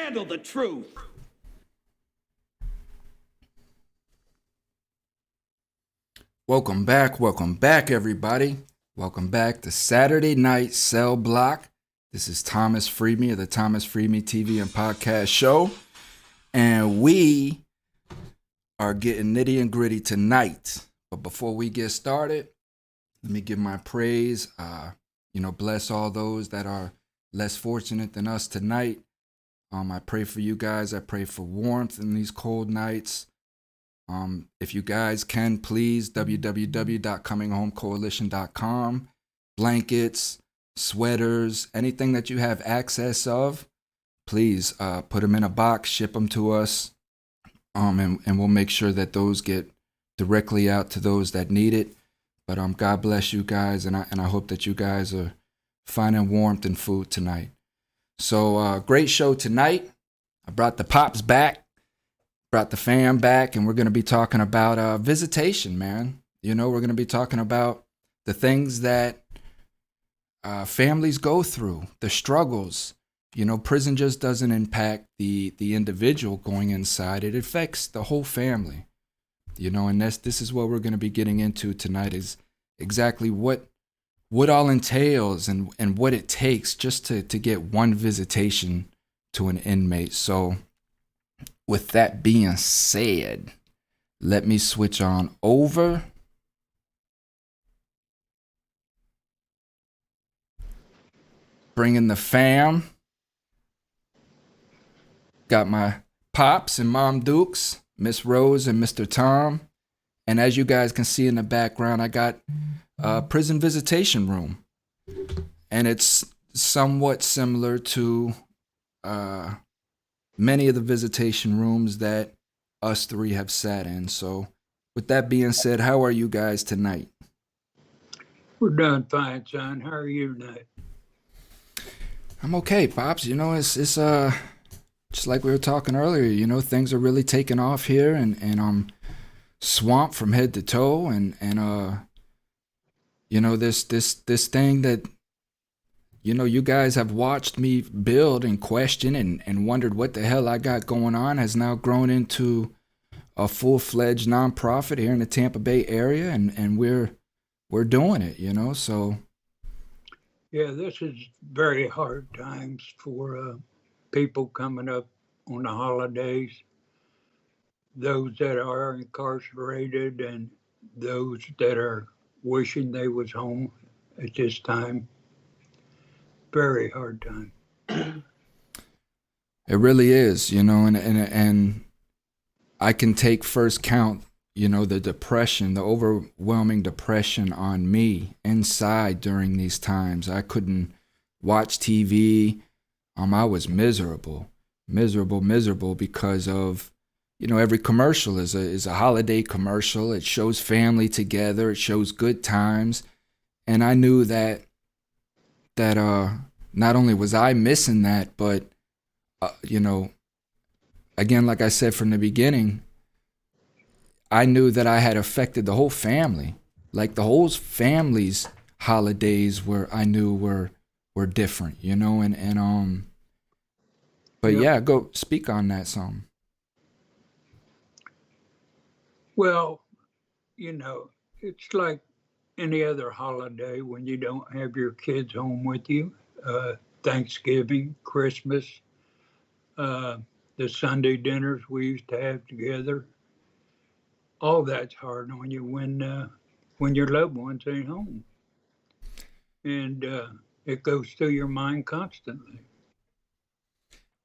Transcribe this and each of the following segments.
handle the truth. Welcome back, everybody. Welcome back to Saturday Night Cell Block. This is Thomas Freeme of the Thomas Freeme TV and Podcast Show. And we are getting nitty and gritty tonight. But before we get started, let me give my praise. Bless all those that are less fortunate than us tonight. I pray for you guys. I pray for warmth in these cold nights. If you guys can, please, www.cominghomecoalition.com. Blankets, sweaters, anything that you have access of, please put them in a box, ship them to us, and we'll make sure that those get directly out to those that need it. But God bless you guys, and I hope that you guys are finding warmth and food tonight. So great show tonight. I brought the pops back. Brought the fam back, and we're going to be talking about visitation, man. We're going to be talking about the things that families go through, the struggles. Prison just doesn't impact the individual going inside. It affects the whole family. And this is what we're going to be getting into tonight, is exactly what all entails and what it takes just to get one visitation to an inmate. So with that being said, let me switch on over. Bring in the fam. Got my pops and mom Dukes, Miss Rose and Mr. Tom. And as you guys can see in the background, I got a prison visitation room. And it's somewhat similar to many of the visitation rooms that us three have sat in. So with that being said, how are you guys tonight? We're doing fine, son. How are you tonight? I'm okay, Pops. It's just like we were talking earlier, things are really taking off here, and I'm swamped from head to toe, and this thing that you guys have watched me build and question and wondered what the hell I got going on has now grown into a full-fledged nonprofit here in the Tampa Bay area, and we're doing it, so. Yeah, this is very hard times for people coming up on the holidays, those that are incarcerated and those that are wishing they was home at this time. Very hard time. It really is, and I can take first count, the depression, the overwhelming depression on me inside during these times. I couldn't watch TV. I was miserable because of, every commercial is a holiday commercial. It shows family together. It shows good times. And I knew that not only was I missing that, but, again, like I said from the beginning, I knew that I had affected the whole family. Like the whole family's holidays I knew were different, but yeah, go speak on that some. Well, it's like any other holiday when you don't have your kids home with you. Thanksgiving, Christmas, the Sunday dinners we used to have together. All that's hard on you when your loved ones ain't home, and it goes through your mind constantly.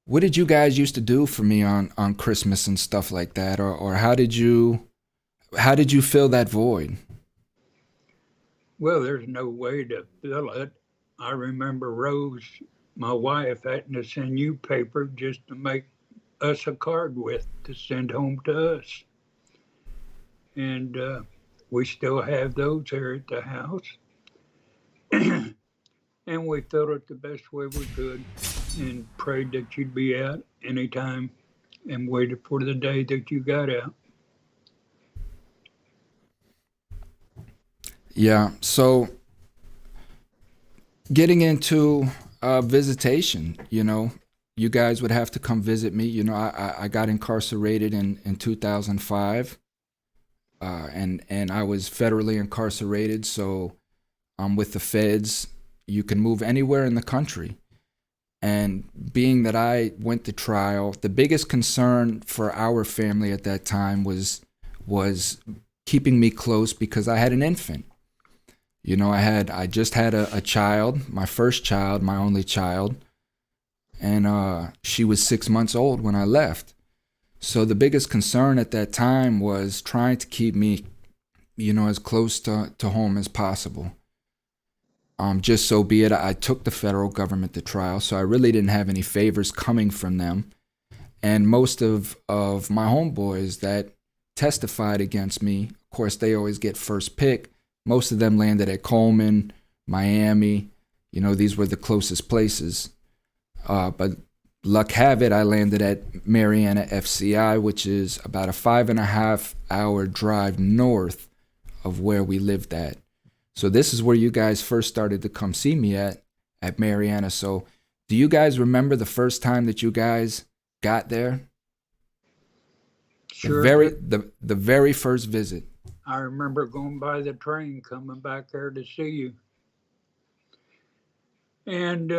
What did you guys used to do for me on Christmas and stuff like that, or how did you fill that void? Well, there's no way to fill it. I remember Rose, my wife, having to send you paper just to make us a card with to send home to us. And we still have those here at the house. And we filled it the best way we could and prayed that you'd be out anytime and waited for the day that you got out. Yeah, so getting into visitation, you guys would have to come visit me. You know, I got incarcerated in 2005, and I was federally incarcerated. So with the feds, you can move anywhere in the country. And being that I went to trial, the biggest concern for our family at that time was keeping me close because I had an infant. You know, I just had a child, my first child, my only child, and she was 6 months old when I left. So the biggest concern at that time was trying to keep me, you know, as close to home as possible. Just so be it, I took the federal government to trial, so I really didn't have any favors coming from them. And most of my homeboys that testified against me, of course, they always get first pick. Most of them landed at Coleman, Miami. You know, these were the closest places. But luck have it, I landed at Mariana FCI, which is about a 5.5 hour drive north of where we lived at. So this is where you guys first started to come see me at Mariana. So do you guys remember the first time that you guys got there? Sure. The very first visit. I remember going by the train coming back there to see you. And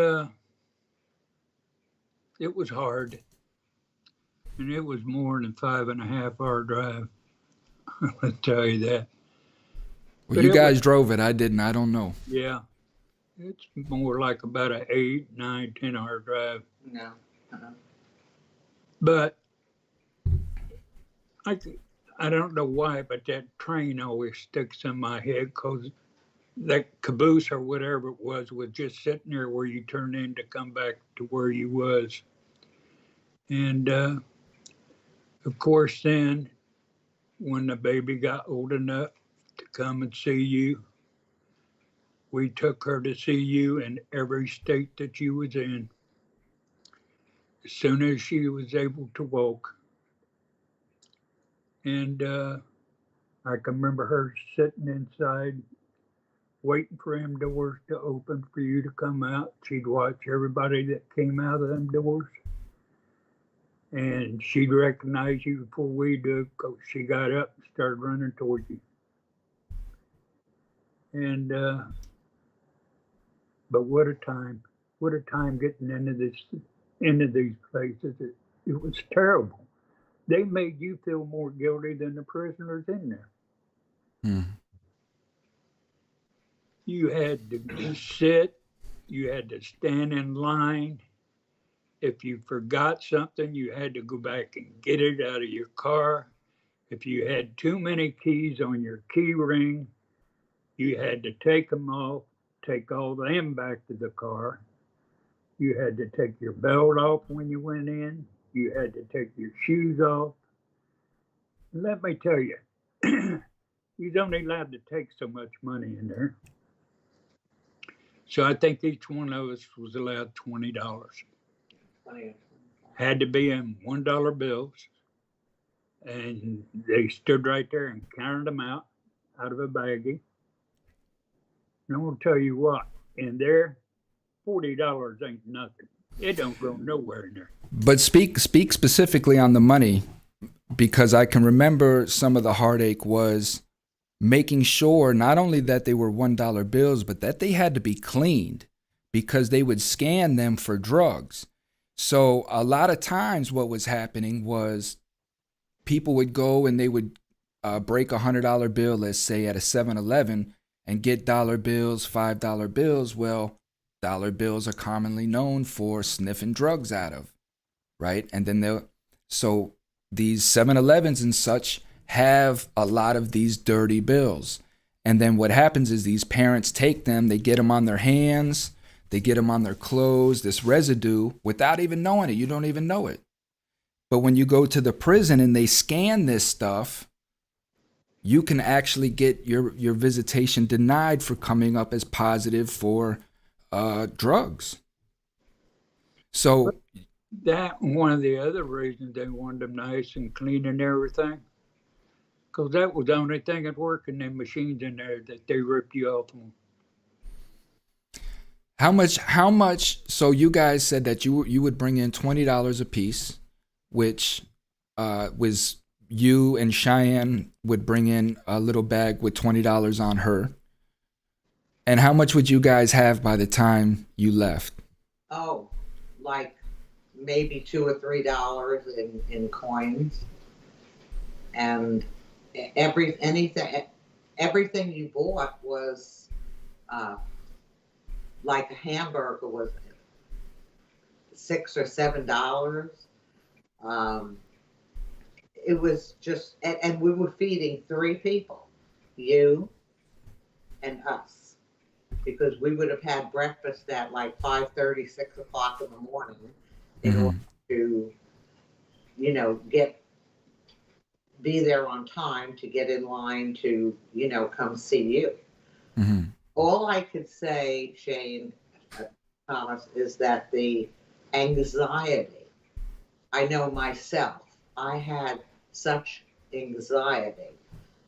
it was hard. And it was more than 5.5 hour drive. I'll tell you that. Well, But you it guys was, drove it. I didn't. I don't know. yeah, it's more like about an 8, 9, 10 hour drive. No. Uh-uh. But I don't know why, but that train always sticks in my head because that caboose or whatever it was just sitting there where you turned in to come back to where you was. And of course, then when the baby got old enough to come and see you, we took her to see you in every state that you was in. As soon as she was able to walk. And I can remember her sitting inside waiting for them doors to open for you to come out. She'd watch everybody that came out of them doors. And she'd recognize you before we do because she got up and started running towards you. And, but what a time. What a time getting into these places. It was terrible. They made you feel more guilty than the prisoners in there. Hmm. You had to sit, you had to stand in line. If you forgot something, you had to go back and get it out of your car. If you had too many keys on your key ring, you had to take them off, take all them back to the car. You had to take your belt off when you went in. You had to take your shoes off. And let me tell you, you're only allowed to take so much money in there. So I think each one of us was allowed $20. Had to be in $1 bills. And they stood right there and counted them out of a baggie. And I'm going to tell you what, in there, $40 ain't nothing. It don't go nowhere in there. But speak specifically on the money, because I can remember some of the heartache was making sure not only that they were $1 bills, but that they had to be cleaned because they would scan them for drugs. So a lot of times what was happening was people would go and they would break $100 bill, let's say at a 7-Eleven, and get dollar bills, $5 bills. Well, dollar bills are commonly known for sniffing drugs out of, right? And then so these 7-Elevens and such have a lot of these dirty bills. And then what happens is these parents take them, they get them on their hands, they get them on their clothes, this residue, without even knowing it. You don't even know it. But when you go to the prison and they scan this stuff, you can actually get your visitation denied for coming up as positive for drugs. So that one of the other reasons they wanted them nice and clean and everything, because that was the only thing that worked in them machines in there that they ripped you off on. How much? So you guys said that you would bring in $20 a piece, which was you and Cheyenne would bring in a little bag with $20 on her. And how much would you guys have by the time you left? Oh, like maybe $2 or $3 in coins, and everything you bought was uh, like a hamburger was $6 or $7. Um, it was just, and we were feeding 3 people, you and us, because we would have had breakfast at like 5:30, 6 o'clock in the morning in order to, be there on time to get in line to, come see you. Mm-hmm. All I could say, Shane, Thomas, is that the anxiety, I know myself, I had such anxiety.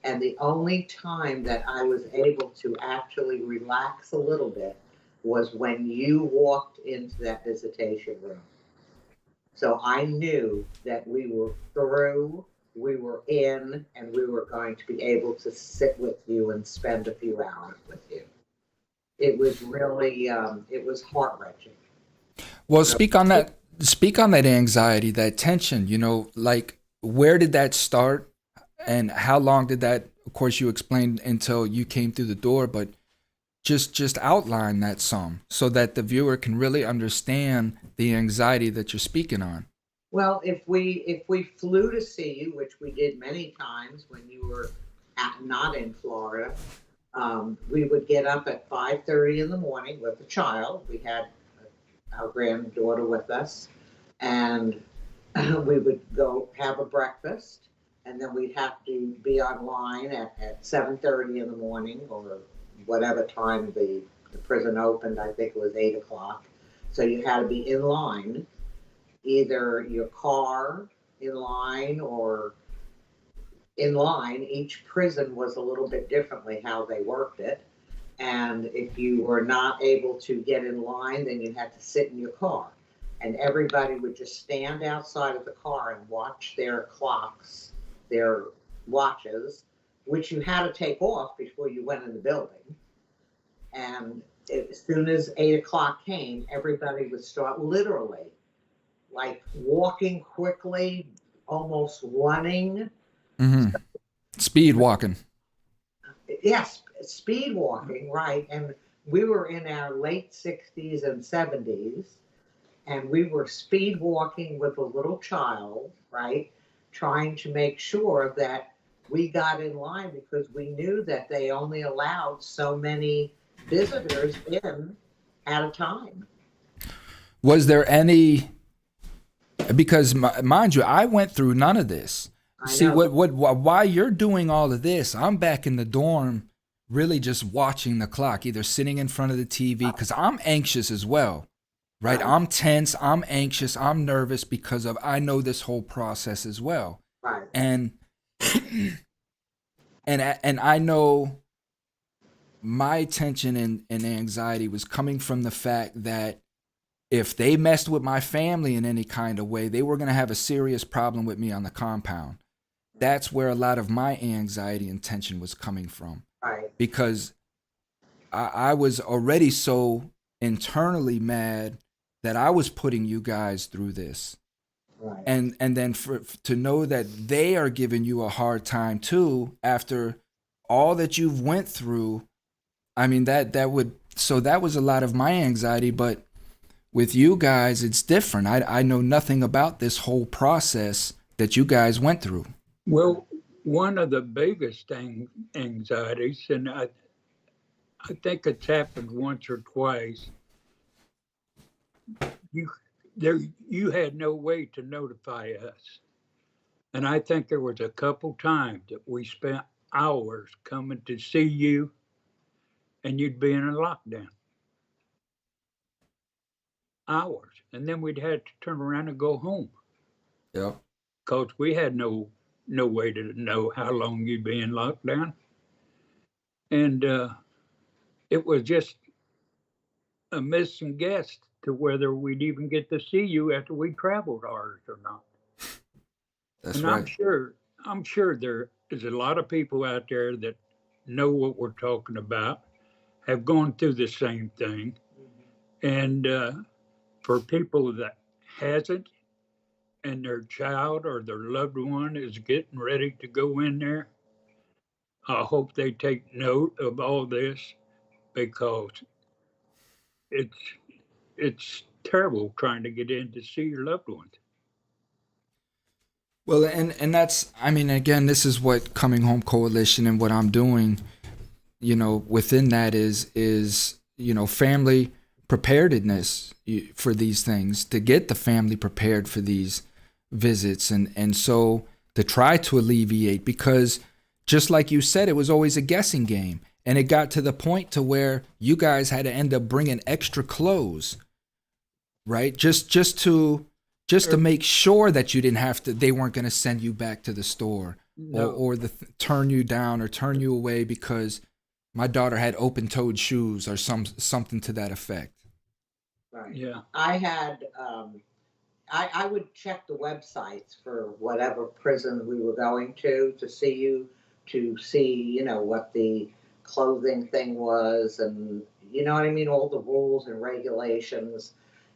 And the only time that I was able to actually relax a little bit was when you walked into that visitation room. So I knew that we were through, we were in, and we were going to be able to sit with you and spend a few hours with you. It was really, it was heart-wrenching. Well, speak on that. Speak on that anxiety, that tension. Like where did that start, and how long did that? Of course, you explained until you came through the door, but just outline that some so that the viewer can really understand the anxiety that you're speaking on. Well, if we flew to see you, which we did many times when you were not in Florida, we would get up at 5:30 in the morning with the child. We had our granddaughter with us, and we would go have a breakfast, and then we'd have to be online at 7:30 in the morning, or whatever time the prison opened. I think it was 8 o'clock. So you had to be in line, either your car in line or in line. Each prison was a little bit differently how they worked it. And if you were not able to get in line, then you had to sit in your car. And everybody would just stand outside of the car and watch their clocks, their watches, which you had to take off before you went in the building. And as soon as 8 o'clock came, everybody would start literally like walking quickly, almost running. Mm-hmm. Speed walking. Yes, speed walking, right. And we were in our late 60s and 70s, and we were speed walking with a little child, right, trying to make sure that we got in line, because we knew that they only allowed so many visitors in at a time. Was there any? Because mind you, I went through none of this. See why you're doing all of this? I'm back in the dorm, really just watching the clock, either sitting in front of the TV, because I'm anxious as well, right? I'm tense, I'm anxious, I'm nervous because of I know this whole process as well, Right. and I know my tension and anxiety was coming from the fact that if they messed with my family in any kind of way, they were going to have a serious problem with me on the compound. That's where a lot of my anxiety and tension was coming from. Right. Because I was already so internally mad that I was putting you guys through this. Right. And then to know that they are giving you a hard time too after all that you've went through. I mean, that was a lot of my anxiety, but with you guys, it's different. I know nothing about this whole process that you guys went through. Well, one of the biggest anxieties, and I think it's happened once or twice. You had no way to notify us, and I think there was a couple times that we spent hours coming to see you, and you'd be in a lockdown. Hours, and then we'd have to turn around and go home. Yeah. Because we had no way to know how long you'd be in lockdown. And it was just a missing guest to whether we'd even get to see you after we traveled ours or not. That's And right. I'm sure there is a lot of people out there that know what we're talking about, have gone through the same thing. And for people that hasn't, and their child or their loved one is getting ready to go in there, I hope they take note of all this because it's it's terrible trying to get in to see your loved ones. Well, and that's, I mean, again, this is what Coming Home Coalition and what I'm doing, within that is family preparedness for these things, to get the family prepared for these visits, and so to try to alleviate, because just like you said, it was always a guessing game, and it got to the point to where you guys had to end up bringing extra clothes, right? Just to make sure that you didn't have to, they weren't going to send you back to the store, No. or turn you down or turn you away because my daughter had open-toed shoes or something to that effect. Right. Yeah. I had, I would check the websites for whatever prison we were going to see what the clothing thing was, and you know what I mean, all the rules and regulations.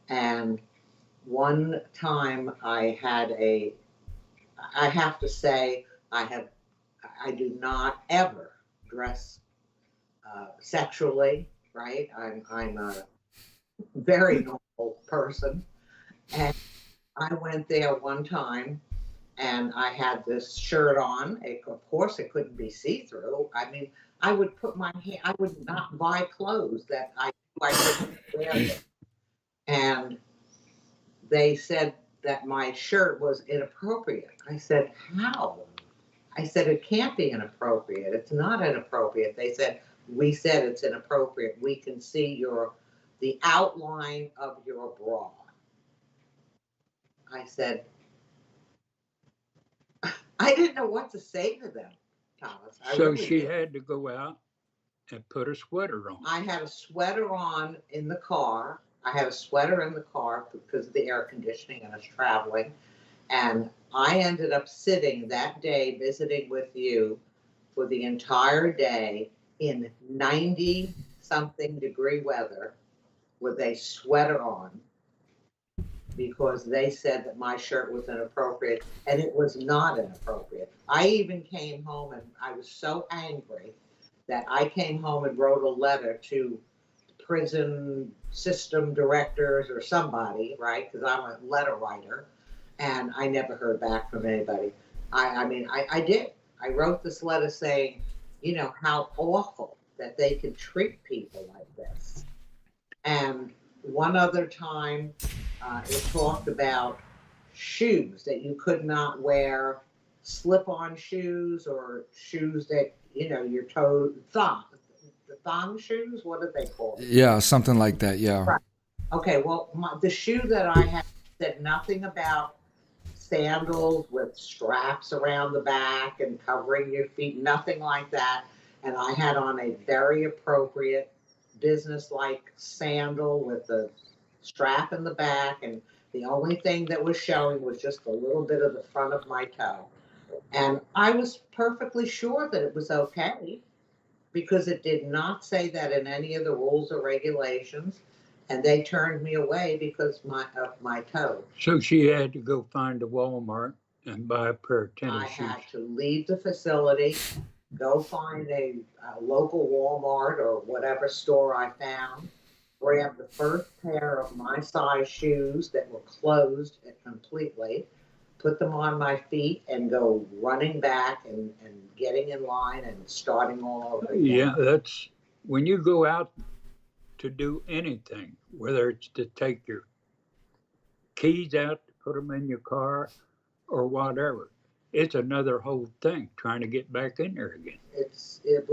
And one time I have to say, I do not ever dress sexually, right? I'm a very normal person. And I went there one time and I had this shirt on. Of course, it couldn't be see through. I mean, I would put my hand, I would not buy clothes that I couldn't wear. And they said that my shirt was inappropriate. I said, how? I said, it can't be inappropriate. It's not inappropriate. They said, we said it's inappropriate. We can see the outline of your bra. I said, I didn't know what to say to them, Thomas. So she had to go out and put a sweater on. I had a sweater on in the car. I had a sweater in the car because of the air conditioning and us traveling. And I ended up sitting that day visiting with you for the entire day in 90 something degree weather with a sweater on because they said that my shirt was inappropriate, and it was not inappropriate. I even came home and I was so angry that I came home and wrote a letter to prison system directors or somebody, right? Because I'm a letter writer, and I never heard back from anybody. I did. I wrote this letter saying, how awful that they can treat people like this. And one other time, it talked about shoes, that you could not wear slip-on shoes or shoes that, your toe, the thong shoes, what did they call it? Yeah, something like that. Yeah. Right. Okay, well, the shoe that I had said nothing about sandals with straps around the back and covering your feet, nothing like that. And I had on a very appropriate business-like sandal with a strap in the back, and the only thing that was showing was just a little bit of the front of my toe. And I was perfectly sure that it was okay because it did not say that in any of the rules or regulations, and they turned me away because of my toe. So she had to go find a Walmart and buy a pair of tennis shoes. I had to leave the facility, go find a local Walmart or whatever store I found, grab the first pair of my size shoes that were closed completely, put them on my feet, and go running back and getting in line and starting all over again. Yeah, that's when you go out to do anything, whether it's to take your keys out to put them in your car or whatever. It's another whole thing trying to get back in there again. It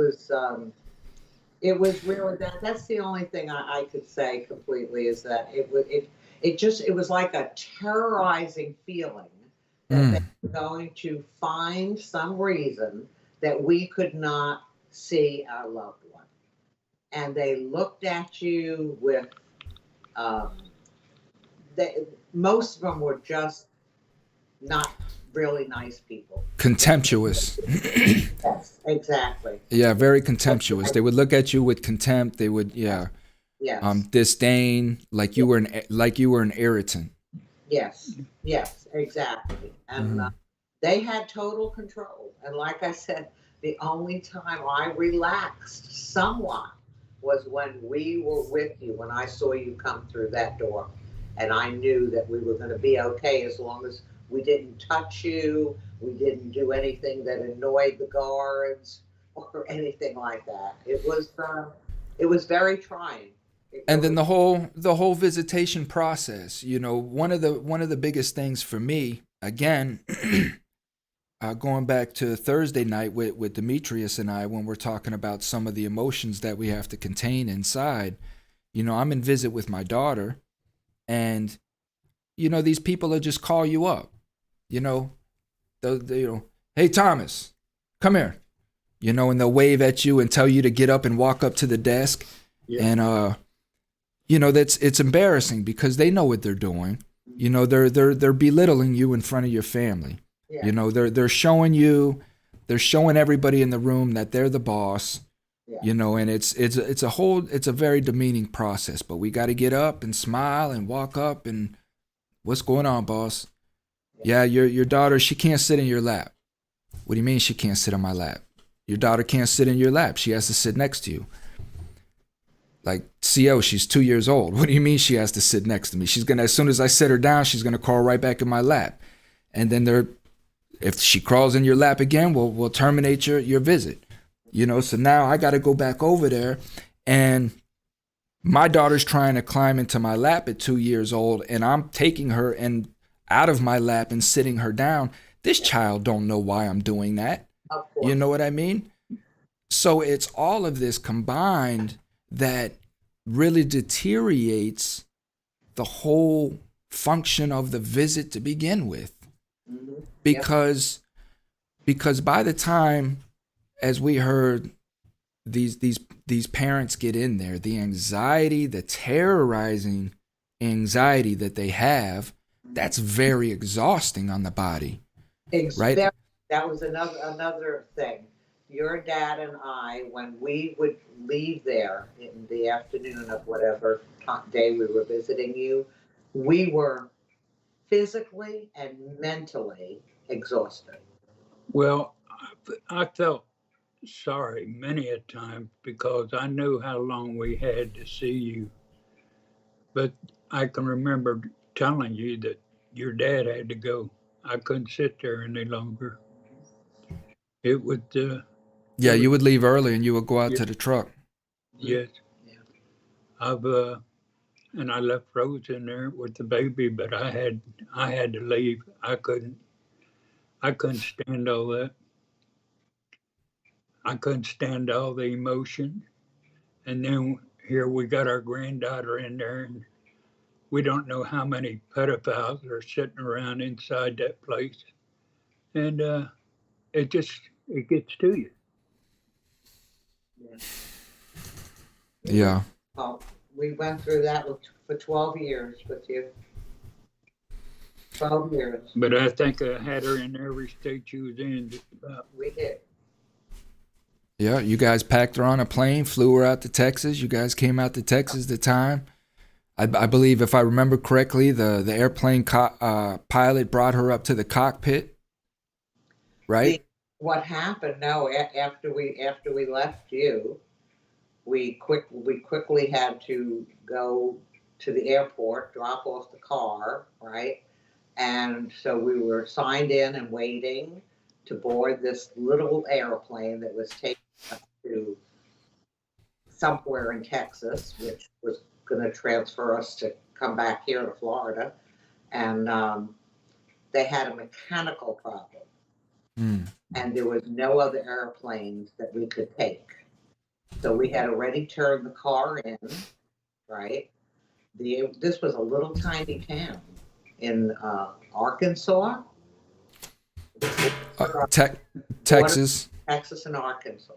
was really that's the only thing I could say completely is that it was like a terrorizing feeling that they were going to find some reason that we could not see our loved one. And they looked at you with Um, most of them were just not really nice people. Contemptuous. Yes, exactly. Yeah, very contemptuous. They would look at you with contempt. They would, yeah, Yes. disdain, like you were an irritant. Yes, yes, exactly. And they had total control. And like I said, the only time I relaxed somewhat was when we were with you, when I saw you come through that door. And I knew that we were going to be okay as long as we didn't touch you, we didn't do anything that annoyed the guards or anything like that. It was very trying. And then the whole visitation process, you know, one of the biggest things for me, again, going back to Thursday night with Demetrius and I, when we're talking about some of the emotions that we have to contain inside, you know, I'm in visit with my daughter, and you know, these people will just call you up, you know, hey Thomas, come here, you know, and they'll wave at you and tell you to get up and walk up to the desk, and you know, it's embarrassing because they know what they're doing. You know, they're belittling you in front of your family. Yeah. You know, they're showing everybody in the room that they're the boss. Yeah. You know, and it's a very demeaning process. But we got to get up and smile and walk up and, what's going on, boss? Yeah, your daughter, she can't sit in your lap. What do you mean she can't sit on my lap? Your daughter can't sit in your lap. She has to sit next to you. Like, CO, she's 2 years old. What do you mean she has to sit next to me? She's gonna, as soon as I sit her down, she's gonna crawl right back in my lap. And then if she crawls in your lap again, we'll terminate your visit. You know, so now I gotta go back over there, and my daughter's trying to climb into my lap at 2 years old, and I'm taking her and out of my lap and sitting her down. This child don't know why I'm doing that. You know what I mean? So it's all of this combined that really deteriorates the whole function of the visit to begin with. Mm-hmm. Because by the time, as we heard, these parents get in there, the anxiety, the terrorizing anxiety that they have, that's very exhausting on the body. Right? That was another thing. Your dad and I, when we would leave there in the afternoon of whatever day we were visiting you, we were physically and mentally exhausted. Well, I felt sorry many a time because I knew how long we had to see you. But I can remember telling you that your dad had to go. I couldn't sit there any longer. It would... yeah, you would leave early and you would go out to the truck. Yes. Yeah. And I left Rose in there with the baby, but I had to leave. I couldn't stand all that. I couldn't stand all the emotion. And then here we got our granddaughter in there, and we don't know how many pedophiles are sitting around inside that place. And it gets to you. Yeah. Well, we went through that for 12 years with you. 12 years. But I think I had her in every state she was in. Just about. We did. Yeah, you guys packed her on a plane, flew her out to Texas. You guys came out to Texas the time. I believe, if I remember correctly, the airplane pilot brought her up to the cockpit, right? What happened? No, after we left you, we quickly had to go to the airport, drop off the car, right? And so we were signed in and waiting to board this little airplane that was taking us to somewhere in Texas, which was going to transfer us to come back here to Florida. And they had a mechanical problem. And there was no other airplanes that we could take. So we had already turned the car in, right? This was a little tiny town in Arkansas. Texas. Texas and Arkansas,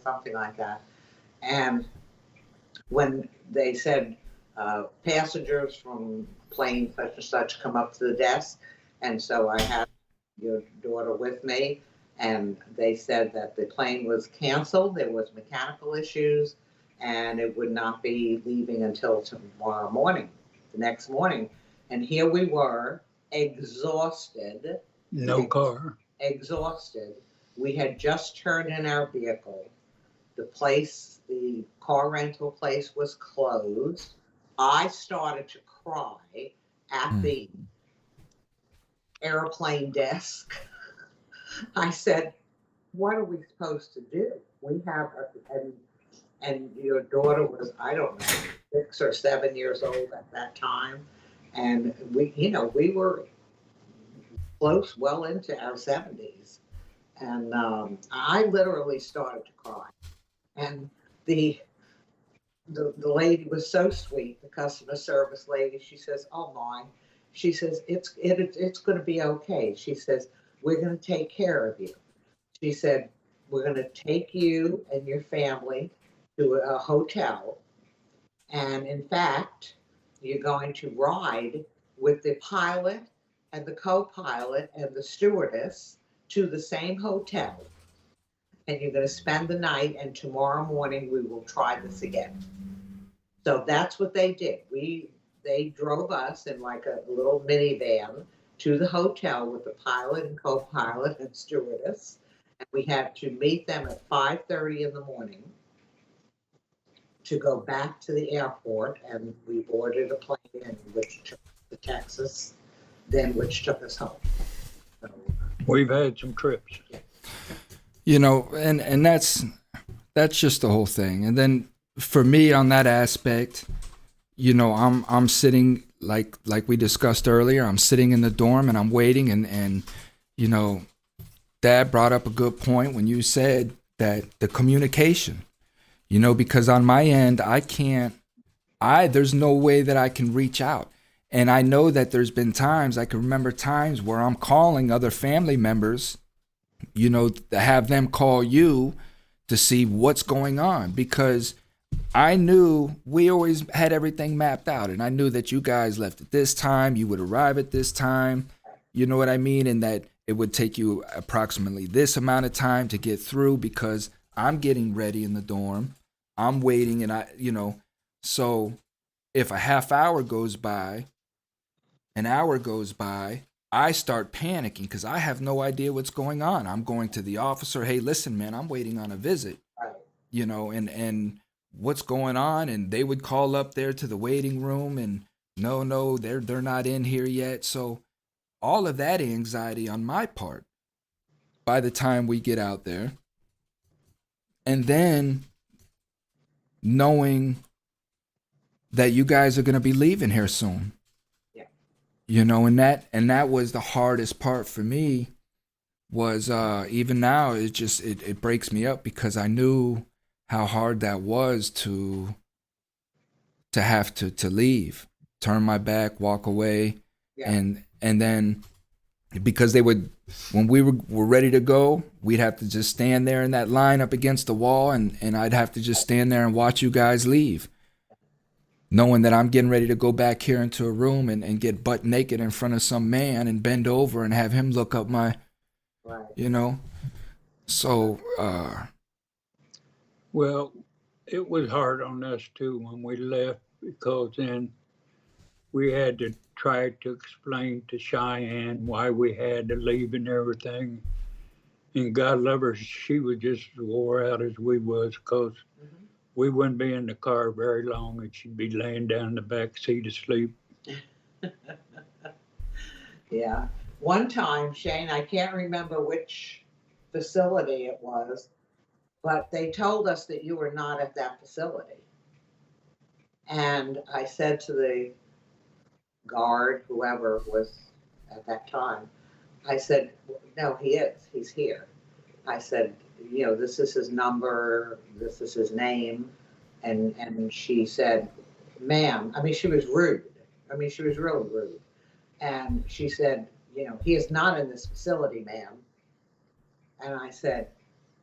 something like that. And when they said, passengers from plane such and such come up to the desk. And so I had your daughter with me, and they said that the plane was canceled. There was mechanical issues, and it would not be leaving until tomorrow morning, the next morning. And here we were, exhausted. No car. Exhausted. We had just turned in our vehicle. The car rental place was closed. I started to cry at the airplane desk. I said, what are we supposed to do? We have, and your daughter was, I don't know, 6 or 7 years old at that time. And we were close, well into our 70s. And I literally started to cry. And the lady was so sweet, the customer service lady. She says, oh my, she says, it's going to be okay. She says, we're going to take care of you. She said, we're going to take you and your family to a hotel. And in fact, you're going to ride with the pilot and the co-pilot and the stewardess to the same hotel. And you're going to spend the night, and tomorrow morning we will try this again. So that's what they did. They drove us in like a little minivan to the hotel with the pilot and co-pilot and stewardess. And we had to meet them at 5:30 in the morning to go back to the airport, and we boarded a plane which took us to Texas, then which took us home. So, We've had some trips. yeah. And that's just the whole thing. And then for me on that aspect, I'm sitting like we discussed earlier, I'm sitting in the dorm and I'm waiting, and Dad brought up a good point when you said that the communication, because on my end, there's no way that I can reach out. And I know that there's been times, I can remember times where I'm calling other family members, to have them call you to see what's going on, because I knew we always had everything mapped out, and I knew that you guys left at this time, you would arrive at this time, you know what I mean? And that it would take you approximately this amount of time to get through, because I'm getting ready in the dorm, I'm waiting, and so if a half hour goes by, an hour goes by, I start panicking because I have no idea what's going on. I'm going to the officer, hey, listen, man, I'm waiting on a visit, and what's going on? And they would call up there to the waiting room, and no, they're not in here yet. So all of that anxiety on my part by the time we get out there, and then knowing that you guys are going to be leaving here soon. And that was the hardest part for me, was even now it breaks me up, because I knew how hard that was to have to leave, turn my back, walk away. And then because they would, when we were ready to go, we'd have to just stand there in that line up against the wall, and I'd have to just stand there and watch you guys leave, knowing that I'm getting ready to go back here into a room and get butt naked in front of some man and bend over and have him look up my, So, Well, it was hard on us too when we left, because then we had to try to explain to Cheyenne why we had to leave and everything. And God love her, she was just as wore out as we was, because we wouldn't be in the car very long, and she'd be laying down in the back seat asleep. Yeah. One time, Shane, I can't remember which facility it was, but they told us that you were not at that facility. And I said to the guard, whoever was at that time, I said, no, he is. He's here. I said, this is his number, this is his name. And she said, ma'am, she was rude. She was really rude. And she said, he is not in this facility, ma'am. And I said,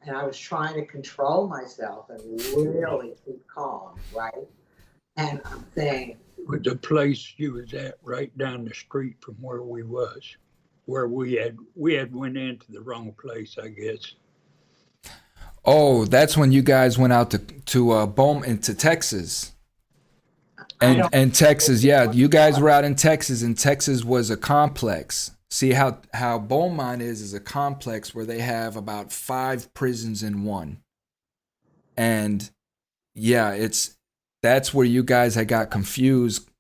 and I was trying to control myself and really keep calm, right? And I'm saying, With the place you was at right down the street from where we was, where we had went into the wrong place, I guess. Oh, that's when you guys went out to Bowman to Texas. And Texas, yeah, you guys were out in Texas, and Texas was a complex. See how Beaumont is a complex where they have about 5 prisons in one. And yeah, that's where you guys had got confused.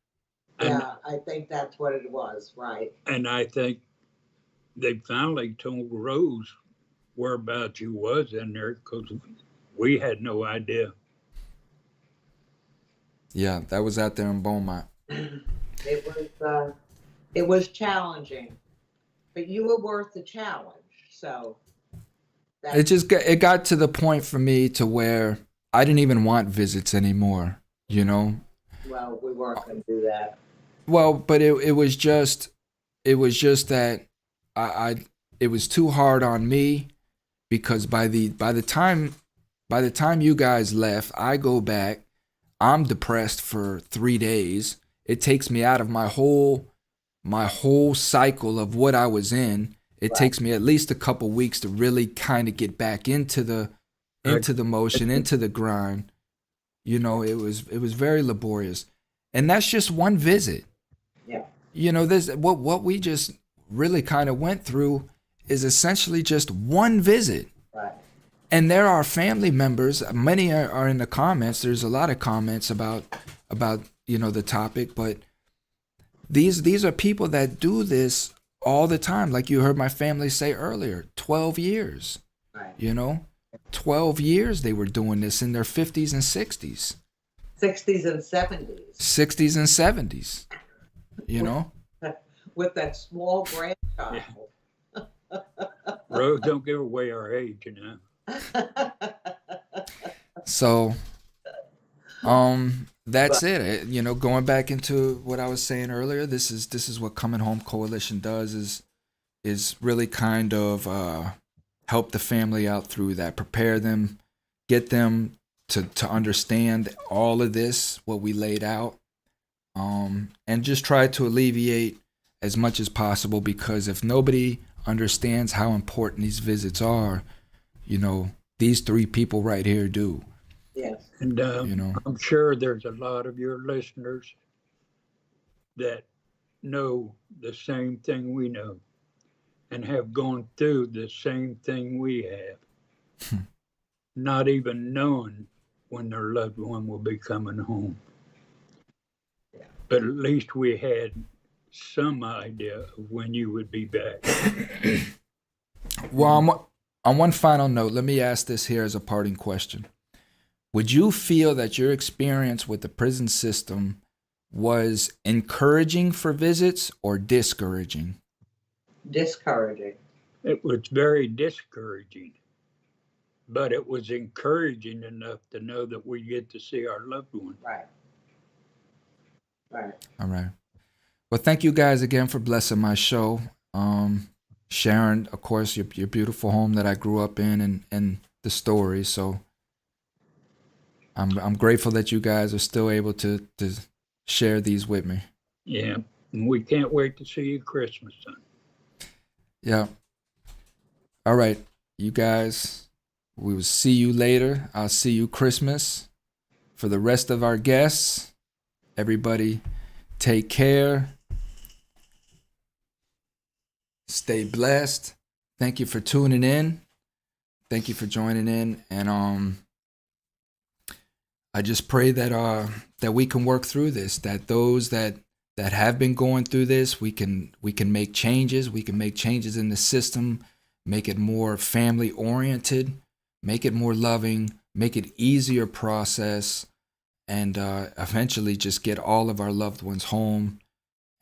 yeah, I think that's what it was, right? And I think they finally told Rose whereabouts you was in there because we had no idea. Yeah, that was out there in Beaumont. It was challenging, but you were worth the challenge. So It got to the point for me to where I didn't even want visits anymore, you know? well, we weren't going to do that. Well, but it was just that I it was too hard on me because by the time you guys left, I go back, I'm depressed for 3 days. It takes me out of my whole cycle of what I was in. It Right. takes me at least a couple weeks to really kind of get back into the motion, into the grind. You know, it was very laborious. And that's just one visit. Yeah. You know, this what we just really kind of went through is essentially just one visit. Right. And there are family members, many are in the comments. There's a lot of comments about you know the topic, but these are people that do this all the time. Like you heard my family say earlier, 12 years. Right. You know, 12 years they were doing this in their 50s and 60s. 60s and 70s 60s and 70s. You know? with that small grandchild. Rose, don't give away our age, you know. So that's it. You know, going back into what I was saying earlier, this is what Coming Home Coalition does is really kind of help the family out through that, prepare them, get them to understand all of this, what we laid out, and just try to alleviate as much as possible, because if nobody understands how important these visits are, you know, these 3 people right here do. Yes. And You know, I'm sure there's a lot of your listeners that know the same thing we know and have gone through the same thing we have, not even knowing when their loved one will be coming home. Yeah. But at least we had some idea of when you would be back. well, on one final note, let me ask this here as a parting question. Would you feel that your experience with the prison system was encouraging for visits or discouraging? Discouraging. It was very discouraging, but it was encouraging enough to know that we get to see our loved one. Right. Right. All right. Well, thank you guys again for blessing my show. Sharon, of course, your beautiful home that I grew up in and the story. So I'm grateful that you guys are still able to share these with me. Yeah, and we can't wait to see you Christmas, son. Yeah. All right, you guys, we will see you later. I'll see you Christmas. For the rest of our guests, everybody take care. Stay blessed. Thank you for tuning in. Thank you for joining in. And I just pray that that we can work through this, that those that have been going through this, we can make changes. We can make changes in the system, make it more family oriented, make it more loving, make it easier process, and eventually just get all of our loved ones home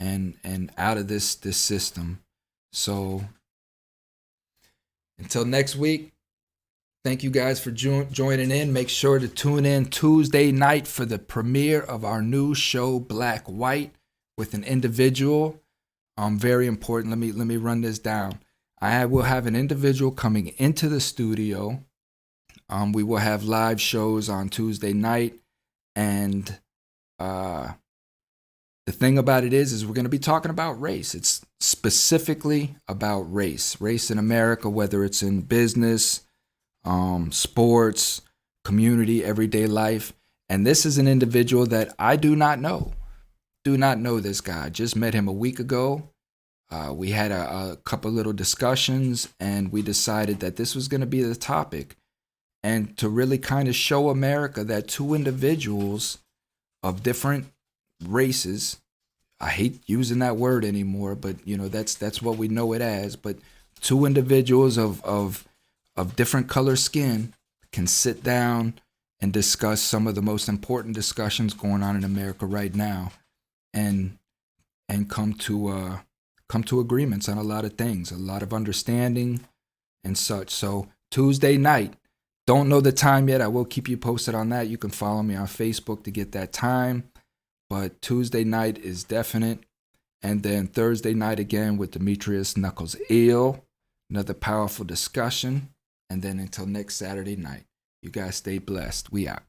and out of this system. So until next week, thank you guys for joining in. Make sure to tune in Tuesday night for the premiere of our new show, Black White, with an individual. Very important. Let me run this down. I will have an individual coming into the studio. We will have live shows on Tuesday night, and The thing about it is we're going to be talking about race. It's specifically about race in America, whether it's in business, sports, community, everyday life. And this is an individual that I do not know. Do not know this guy. Just met him a week ago. We had a couple little discussions, and we decided that this was going to be the topic, and to really kind of show America that two individuals of different races, I hate using that word anymore, but that's what we know it as, but two individuals of different color skin can sit down and discuss some of the most important discussions going on in America right now, and come to agreements on a lot of things, a lot of understanding and such. So Tuesday night, don't know the time yet. I will keep you posted on that. You can follow me on Facebook to get that time. But Tuesday night is definite. And then Thursday night again with Demetrius Knuckles Eel. Another powerful discussion. And then until next Saturday night, you guys stay blessed. We out.